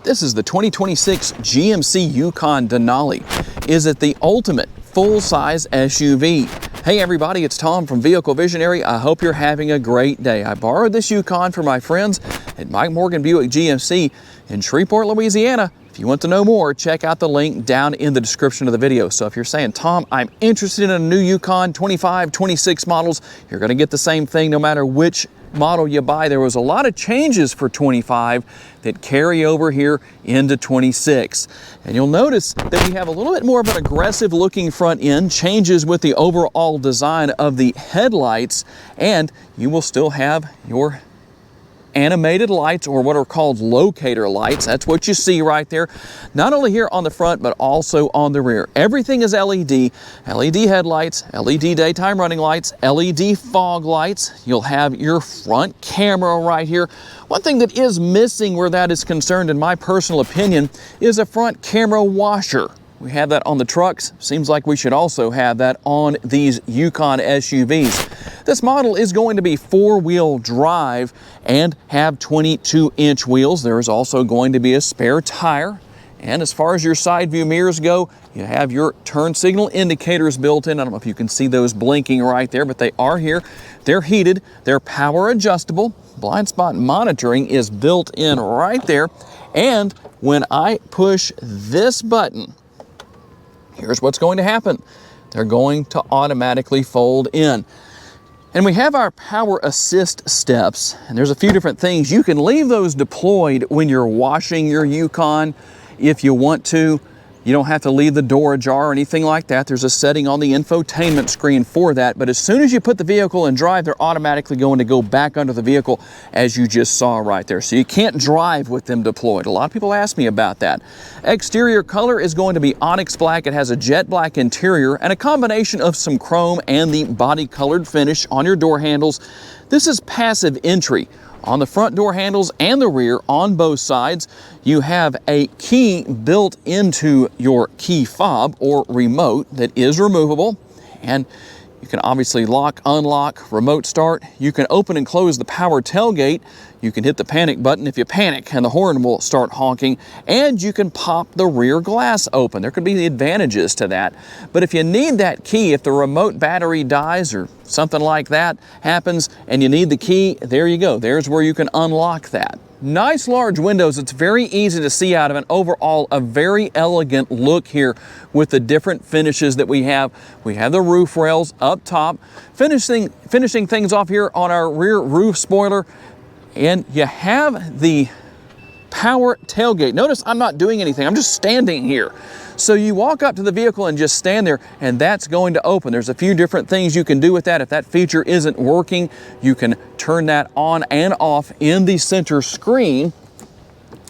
This is the 2026 GMC Yukon Denali. Is it the ultimate full-size SUV? Hey everybody, it's Tom from Vehicle Visionary. I hope you're having a great day. I borrowed this Yukon from my friends at Mike Morgan Buick GMC in Shreveport, Louisiana. If you want to know more, check out the link down in the description of the video. So if you're saying, Tom, I'm interested in a new Yukon 25, 26 models, you're going to get the same thing no matter which model you buy. There was a lot of changes for 25 that carry over here into 26. And you'll notice that we have a little bit more of an aggressive looking front end, changes with the overall design of the headlights, and you will still have your animated lights, or what are called locator lights. That's what you see right there, not only here on the front but also on the rear. Everything is LED headlights, LED daytime running lights, LED fog lights. You'll have your front camera right here. One thing that is missing where that is concerned, in my personal opinion, is a front camera washer. We have that on the trucks. Seems like we should also have that on these Yukon SUVs. This model is going to be four-wheel drive and have 22-inch wheels. There is also going to be a spare tire. And as far as your side view mirrors go, you have your turn signal indicators built in. I don't know if you can see those blinking right there, but they are here. They're heated, they're power adjustable. Blind spot monitoring is built in right there. And when I push this button, here's what's going to happen. They're going to automatically fold in. And we have our power assist steps, and there's a few different things. You can leave those deployed when you're washing your Yukon if you want to. You don't have to leave the door ajar or anything like that. There's a setting on the infotainment screen for that. But as soon as you put the vehicle in drive, they're automatically going to go back under the vehicle, as you just saw right there. So you can't drive with them deployed. A lot of people ask me about that. Exterior color is going to be onyx black. It has a jet black interior and a combination of some chrome and the body colored finish on your door handles. This is passive entry. On the front door handles and the rear on both sides, you have a key built into your key fob or remote that is removable, and you can obviously lock, unlock, remote start. You can open and close the power tailgate. You can hit the panic button if you panic and the horn will start honking, and you can pop the rear glass open. There could be advantages to that, but if you need that key, if the remote battery dies or something like that happens and you need the key, there you go. There's where you can unlock that. Nice large windows. It's very easy to see out of, and overall a very elegant look here with the different finishes that we have. We have the roof rails up top, finishing things off here on our rear roof spoiler, and you have the power tailgate. Notice I'm not doing anything, I'm just standing here. So you walk up to the vehicle and just stand there, and that's going to open. There's a few different things you can do with that. If that feature isn't working, you can turn that on and off in the center screen.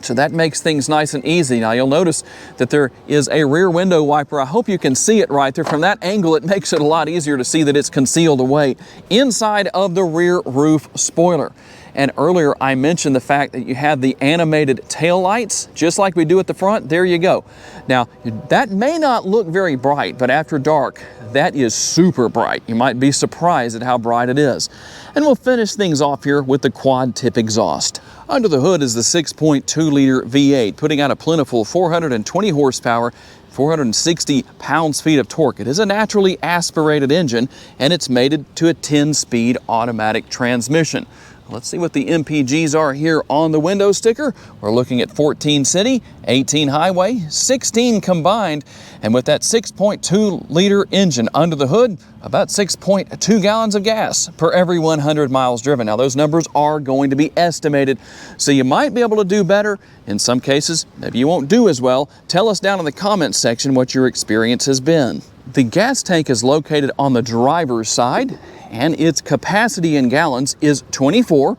So that makes things nice and easy. Now you'll notice that there is a rear window wiper. I hope you can see it right there. From that angle, it makes it a lot easier to see that it's concealed away inside of the rear roof spoiler. And earlier I mentioned the fact that you have the animated tail lights, just like we do at the front. There you go. Now that may not look very bright, but after dark, that is super bright. You might be surprised at how bright it is. And we'll finish things off here with the quad tip exhaust. Under the hood is the 6.2 liter V8, putting out a plentiful 420 horsepower, 460 pounds-feet of torque. It is a naturally aspirated engine, and it's mated to a 10-speed automatic transmission. Let's see what the MPGs are here on the window sticker. We're looking at 14 city, 18 highway, 16 combined, and with that 6.2 liter engine under the hood, about 6.2 gallons of gas per every 100 miles driven. Now those numbers are going to be estimated, so you might be able to do better. In some cases, maybe you won't do as well. Tell us down in the comments section what your experience has been. The gas tank is located on the driver's side, and its capacity in gallons is 24.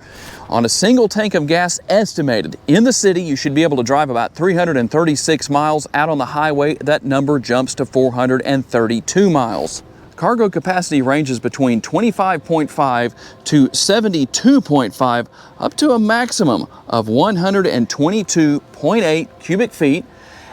On a single tank of gas estimated in the city, you should be able to drive about 336 miles. Out on the highway, that number jumps to 432 miles. Cargo capacity ranges between 25.5 to 72.5, up to a maximum of 122.8 cubic feet.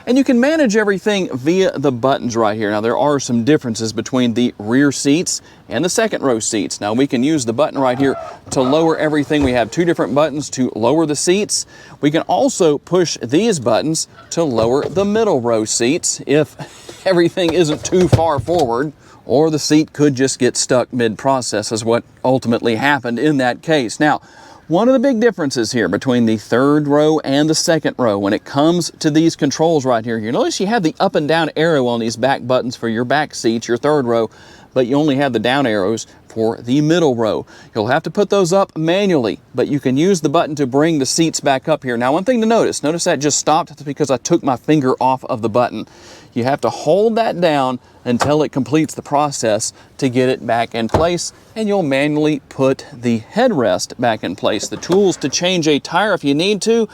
And you can manage everything via the buttons right here. Now there are some differences between the rear seats and the second row seats. Now we can use the button right here to lower everything. We have two different buttons to lower the seats. We can also push these buttons to lower the middle row seats if everything isn't too far forward, or the seat could just get stuck mid-process, is what ultimately happened in that case. Now, one of the big differences here between the third row and the second row when it comes to these controls right here, you notice you have the up and down arrow on these back buttons for your back seats, your third row, but you only have the down arrows for the middle row. You'll have to put those up manually, but you can use the button to bring the seats back up here. Now, one thing to notice that just stopped. That's because I took my finger off of the button. You have to hold that down until it completes the process to get it back in place, and you'll manually put the headrest back in place. The tools to change a tire if you need to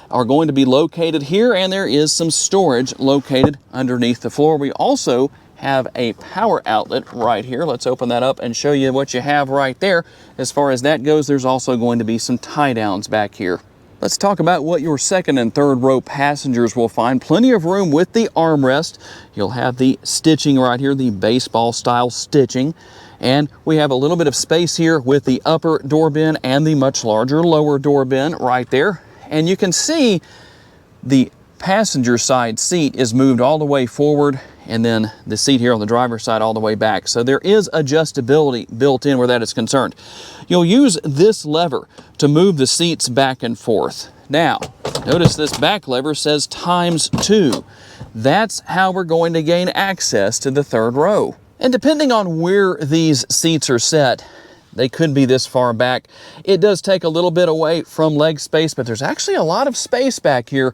are going to be located here, and there is some storage located underneath the floor. We also have a power outlet right here. Let's open that up and show you what you have right there. As far as that goes, there's also going to be some tie downs back here. Let's talk about what your second and third row passengers will find. Plenty of room with the armrest. You'll have the stitching right here, the baseball style stitching. And we have a little bit of space here with the upper door bin and the much larger lower door bin right there. And you can see the passenger side seat is moved all the way forward, and then the seat here on the driver's side all the way back. So there is adjustability built in where that is concerned. You'll use this lever to move the seats back and forth. Now, notice this back lever says ×2. That's how we're going to gain access to the third row. And depending on where these seats are set, they could be this far back. It does take a little bit away from leg space, but there's actually a lot of space back here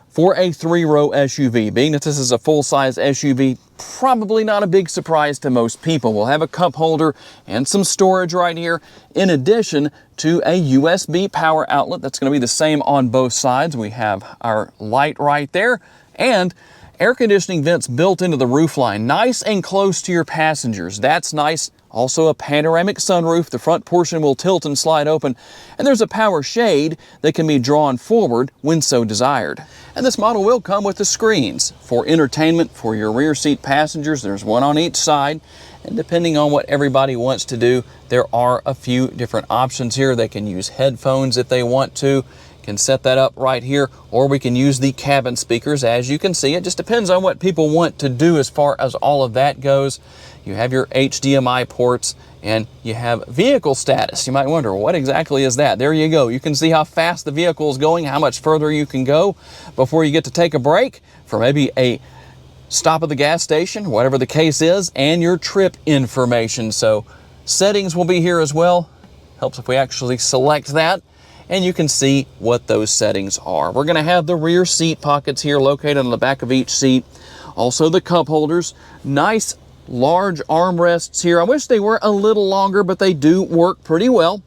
for a 3-row SUV. Being that this is a full-size SUV, probably not a big surprise to most people. We'll have a cup holder and some storage right here, in addition to a USB power outlet. That's going to be the same on both sides. We have our light right there, and air conditioning vents built into the roofline, nice and close to your passengers. That's nice. Also a panoramic sunroof. The front portion will tilt and slide open, and there's a power shade that can be drawn forward when so desired. And this model will come with the screens for entertainment for your rear seat passengers. There's one on each side, and depending on what everybody wants to do, there are a few different options here. They can use headphones if they want to. Can set that up right here, or we can use the cabin speakers. As you can see, it just depends on what people want to do as far as all of that goes. You have your HDMI ports, and you have vehicle status. You might wonder, what exactly is that? There you go. You can see how fast the vehicle is going, how much further you can go before you get to take a break for maybe a stop at the gas station, whatever the case is, and your trip information. So settings will be here as well. Helps if we actually select that, and you can see what those settings are. We're going to have the rear seat pockets here located on the back of each seat. Also the cup holders. Nice large armrests here. I wish they were a little longer, but they do work pretty well.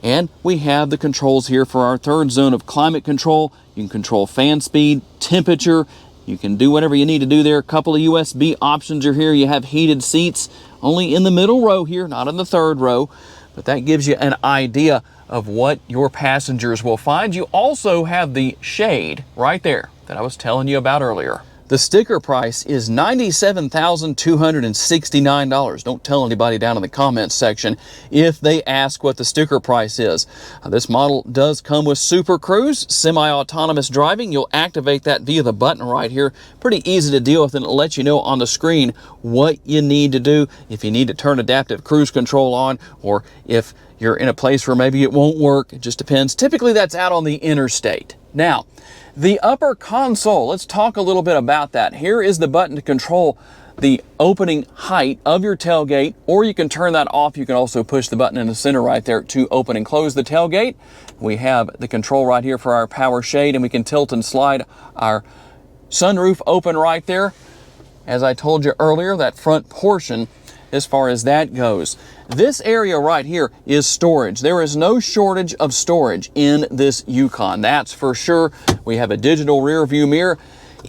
And we have the controls here for our third zone of climate control. You can control fan speed, temperature. You can do whatever you need to do there. A couple of USB options are here. You have heated seats only in the middle row here, not in the third row. But that gives you an idea of what your passengers will find. You also have the shade right there that I was telling you about earlier. The sticker price is $97,269. Don't tell anybody down in the comments section if they ask what the sticker price is. This model does come with Super Cruise, semi-autonomous driving. You'll activate that via the button right here. Pretty easy to deal with, and it'll let you know on the screen what you need to do. If you need to turn adaptive cruise control on, or if you're in a place where maybe it won't work, it just depends. Typically that's out on the interstate. Now, the upper console, let's talk a little bit about that. Here is the button to control the opening height of your tailgate, or you can turn that off. You can also push the button in the center right there to open and close the tailgate. We have the control right here for our power shade, and we can tilt and slide our sunroof open right there. As I told you earlier, that front portion, as far as that goes. This area right here is storage. There is no shortage of storage in this Yukon, that's for sure. We have a digital rear view mirror.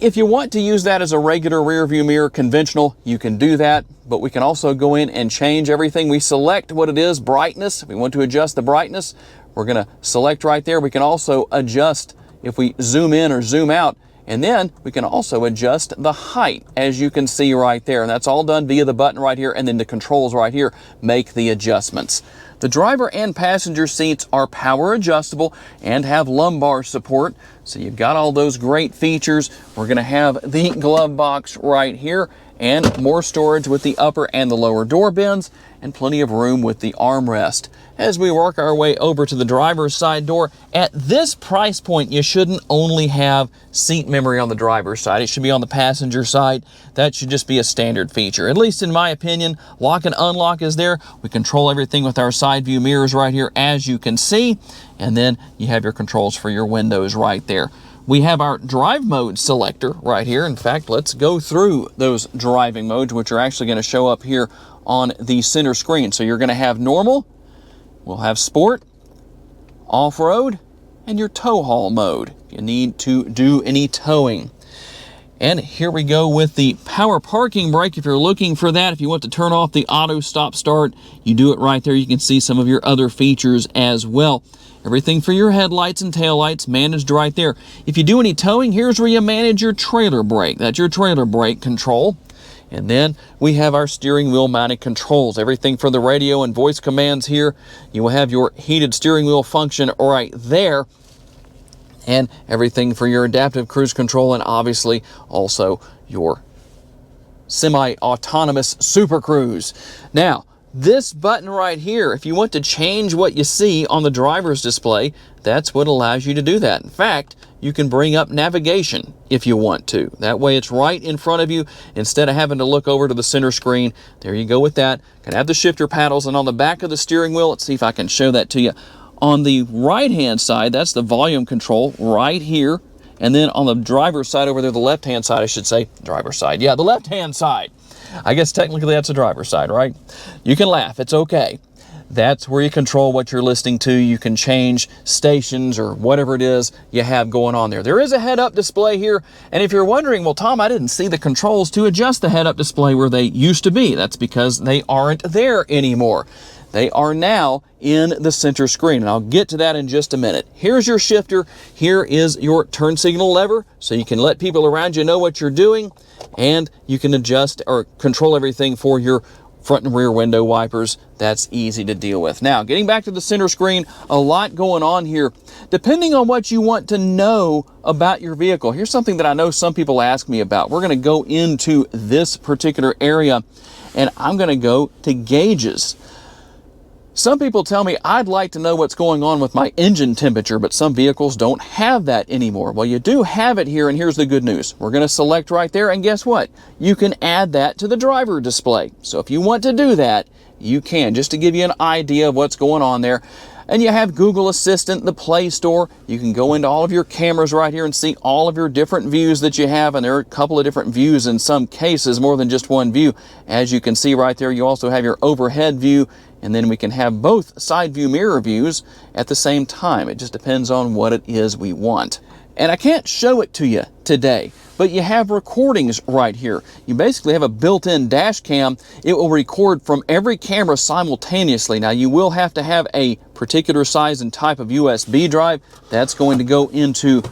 If you want to use that as a regular rear view mirror, conventional, you can do that, but we can also go in and change everything. We select what it is, brightness. If we want to adjust the brightness, we're gonna select right there. We can also adjust if we zoom in or zoom out, And then we can also adjust the height, as you can see right there. And that's all done via the button right here, and then the controls right here make the adjustments. The driver and passenger seats are power adjustable and have lumbar support. So you've got all those great features. We're going to have the glove box right here, and more storage with the upper and the lower door bins, and plenty of room with the armrest. As we work our way over to the driver's side door, at this price point, you shouldn't only have seat memory on the driver's side. It should be on the passenger side. That should just be a standard feature. At least in my opinion, lock and unlock is there. We control everything with our side view mirrors right here, as you can see. And then you have your controls for your windows right there. We have our drive mode selector right here. In fact, let's go through those driving modes, which are actually going to show up here on the center screen. So you're going to have normal, we'll have sport, off-road, and your tow haul mode if you need to do any towing. And here we go with the power parking brake. If you're looking for that, if you want to turn off the auto stop start, you do it right there. You can see some of your other features as well. Everything for your headlights and taillights managed right there. If you do any towing, here's where you manage your trailer brake. That's your trailer brake control. And then we have our steering wheel mounted controls. Everything for the radio and voice commands here. You will have your heated steering wheel function right there. And everything for your adaptive cruise control, and obviously also your semi-autonomous Super Cruise. Now, this button right here, if you want to change what you see on the driver's display, that's what allows you to do that. In fact, you can bring up navigation if you want to. That way it's right in front of you instead of having to look over to the center screen. There you go with that. Can have the shifter paddles, and on the back of the steering wheel, let's see if I can show that to you. On the right-hand side, that's the volume control right here. And then on the driver's side over there, the left-hand side, I should say, driver's side. Yeah, the left-hand side. I guess technically that's the driver's side, right? You can laugh, it's okay. That's where you control what you're listening to. You can change stations or whatever it is you have going on there. There is a head-up display here, and if you're wondering, well, Tom, I didn't see the controls to adjust the head-up display where they used to be. That's because they aren't there anymore. They are now in the center screen, and I'll get to that in just a minute. Here's your shifter. Here is your turn signal lever, so you can let people around you know what you're doing, and you can adjust or control everything for your front and rear window wipers. That's easy to deal with. Now, getting back to the center screen, a lot going on here. Depending on what you want to know about your vehicle, here's something that I know some people ask me about. We're going to go into this particular area, and I'm going to go to gauges. Some people tell me I'd like to know what's going on with my engine temperature, but some vehicles don't have that anymore. Well, you do have it here, and here's the good news. We're going to select right there, and guess what? You can add that to the driver display. So if you want to do that, you can, just to give you an idea of what's going on there. And you have Google Assistant, the Play Store. You can go into all of your cameras right here and see all of your different views that you have, and there are a couple of different views in some cases, more than just one view. As you can see right there, you also have your overhead view, and then we can have both side view mirror views at the same time. It just depends on what it is we want. And I can't show it to you today, but you have recordings right here. You basically have a built-in dash cam. It will record from every camera simultaneously. Now, you will have to have a particular size and type of USB drive. That's going to go into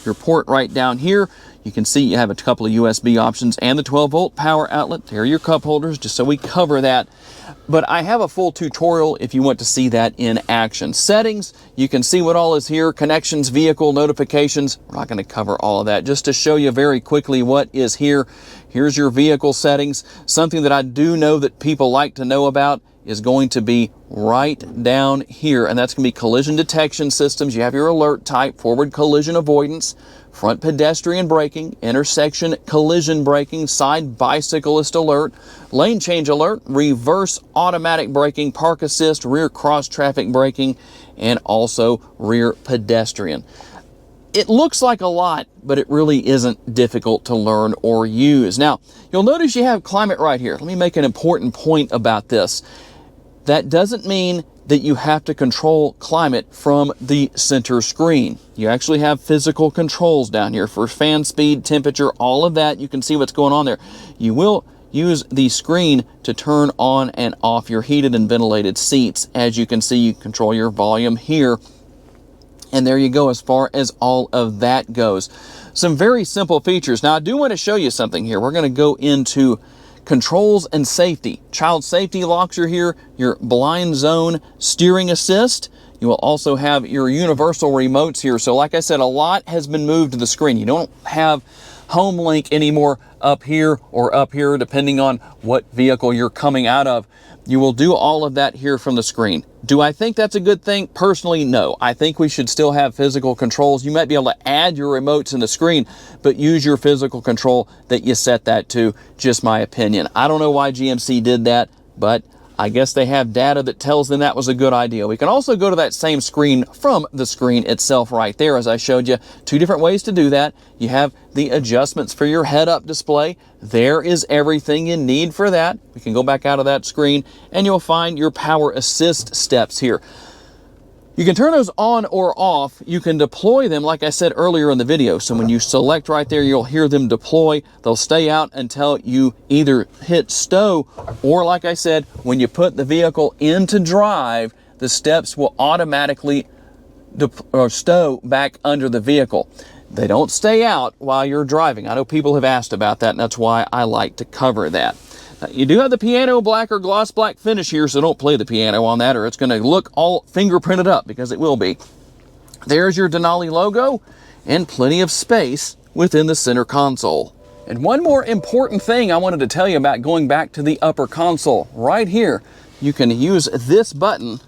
your port right down here. You can see you have a couple of USB options and the 12-volt power outlet. There are your cup holders, just so we cover that. But I have a full tutorial if you want to see that in action. Settings, you can see what all is here. Connections, vehicle, notifications. We're not going to cover all of that. Just to show you very quickly what is here. Here's your vehicle settings. Something that I do know that people like to know about is going to be right down here, and that's going to be collision detection systems. You have your alert type, forward collision avoidance, front pedestrian braking, intersection collision braking, side bicyclist alert, lane change alert, reverse automatic braking, park assist, rear cross traffic braking, and also rear pedestrian. It looks like a lot, but it really isn't difficult to learn or use. Now, you'll notice you have climate right here. Let me make an important point about this. That doesn't mean that you have to control climate from the center screen. You actually have physical controls down here for fan speed, temperature, all of that. You can see what's going on there. You will use the screen to turn on and off your heated and ventilated seats. As you can see, you control your volume here. And there you go as far as all of that goes. Some very simple features. Now, I do want to show you something here. We're going to go into controls and safety. Child safety locks are here, your blind zone steering assist. You will also have your universal remotes here. So like I said, a lot has been moved to the screen. You don't have home link anymore up here or up here, depending on what vehicle you're coming out of. You will do all of that here from the screen. Do I think that's a good thing? Personally, no. I think we should still have physical controls. You might be able to add your remotes in the screen, but use your physical control that you set that to. Just my opinion. I don't know why GMC did that, but I guess they have data that tells them that was a good idea. We can also go to that same screen from the screen itself right there. As I showed you, two different ways to do that. You have the adjustments for your head-up display. There is everything you need for that. We can go back out of that screen and you'll find your power assist steps here. You can turn those on or off. You can deploy them, like I said earlier in the video. So when you select right there, you'll hear them deploy. They'll stay out until you either hit stow, or like I said, when you put the vehicle into drive, the steps will automatically stow back under the vehicle. They don't stay out while you're driving. I know people have asked about that, and that's why I like to cover that. You do have the piano black or gloss black finish here, so don't play the piano on that or it's going to look all fingerprinted up, because it will be. There's your Denali logo and plenty of space within the center console. And one more important thing I wanted to tell you about going back to the upper console. Right here, you can use this button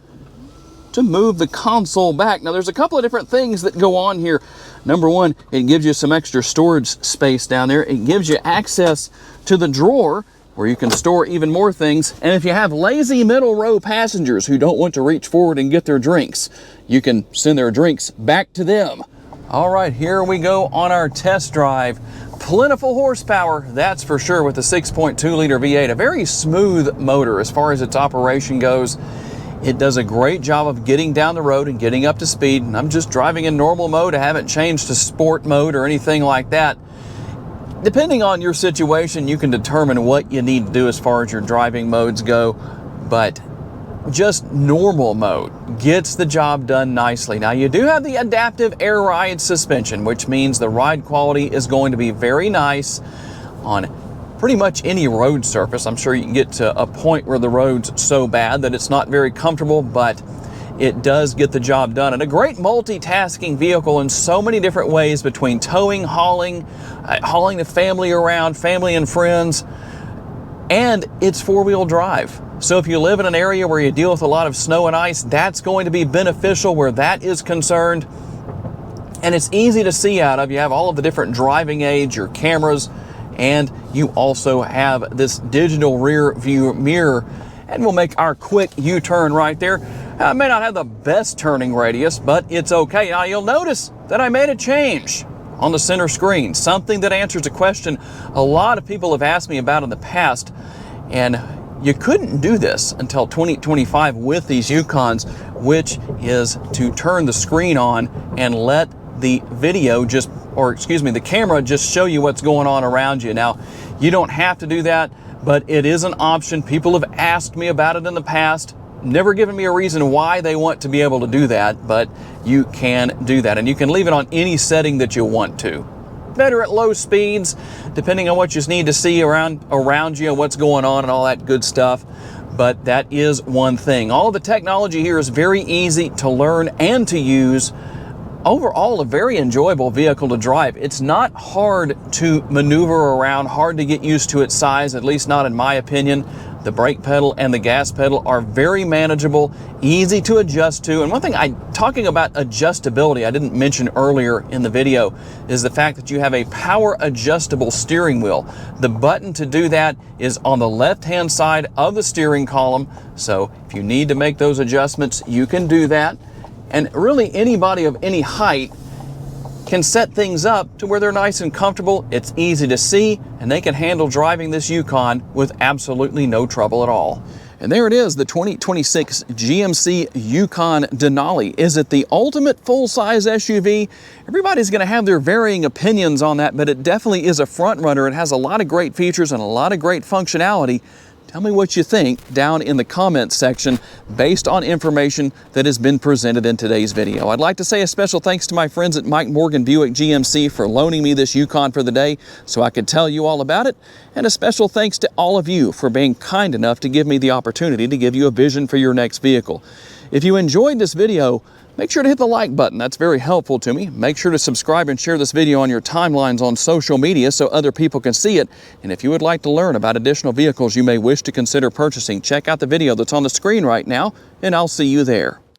to move the console back. Now there's a couple of different things that go on here. Number one, it gives you some extra storage space down there. It gives you access to the drawer where you can store even more things. And if you have lazy middle row passengers who don't want to reach forward and get their drinks, you can send their drinks back to them. All right, here we go on our test drive. Plentiful horsepower, that's for sure, with the 6.2 liter V8. A very smooth motor as far as its operation goes. It does a great job of getting down the road and getting up to speed. And I'm just driving in normal mode. I haven't changed to sport mode or anything like that. Depending on your situation, you can determine what you need to do as far as your driving modes go, but just normal mode gets the job done nicely. Now, you do have the adaptive air ride suspension, which means the ride quality is going to be very nice on pretty much any road surface. I'm sure you can get to a point where the road's so bad that it's not very comfortable, but it does get the job done. And a great multitasking vehicle in so many different ways, between towing, hauling the family around, family and friends, and it's four-wheel drive. So if you live in an area where you deal with a lot of snow and ice, that's going to be beneficial where that is concerned. And it's easy to see out of. You have all of the different driving aids, your cameras, and you also have this digital rear view mirror. And we'll make our quick U-turn right there. I may not have the best turning radius, but it's okay. Now you'll notice that I made a change on the center screen, something that answers a question a lot of people have asked me about in the past. And you couldn't do this until 2025 with these Yukons, which is to turn the screen on and let the the camera just show you what's going on around you. Now, you don't have to do that, but it is an option. People have asked me about it in the past, never given me a reason why they want to be able to do that, but you can do that. And you can leave it on any setting that you want to. Better at low speeds, depending on what you need to see around you and what's going on and all that good stuff. But that is one thing. All of the technology here is very easy to learn and to use. Overall, a very enjoyable vehicle to drive. It's not hard to maneuver around, hard to get used to its size, at least not in my opinion. The brake pedal and the gas pedal are very manageable, easy to adjust to. And one thing, talking about adjustability, I didn't mention earlier in the video, is the fact that you have a power adjustable steering wheel. The button to do that is on the left-hand side of the steering column. So if you need to make those adjustments, you can do that. And really anybody of any height can set things up to where they're nice and comfortable. It's easy to see, and they can handle driving this Yukon with absolutely no trouble at all. And there it is, the 2026 GMC Yukon Denali. Is it the ultimate full-size SUV? Everybody's going to have their varying opinions on that, but it definitely is a front runner. It has a lot of great features and a lot of great functionality. Tell me what you think down in the comments section based on information that has been presented in today's video. I'd like to say a special thanks to my friends at Mike Morgan Buick GMC for loaning me this Yukon for the day so I could tell you all about it. And a special thanks to all of you for being kind enough to give me the opportunity to give you a vision for your next vehicle. If you enjoyed this video, make sure to hit the like button. That's very helpful to me. Make sure to subscribe and share this video on your timelines on social media so other people can see it. And if you would like to learn about additional vehicles you may wish to consider purchasing, check out the video that's on the screen right now, and I'll see you there.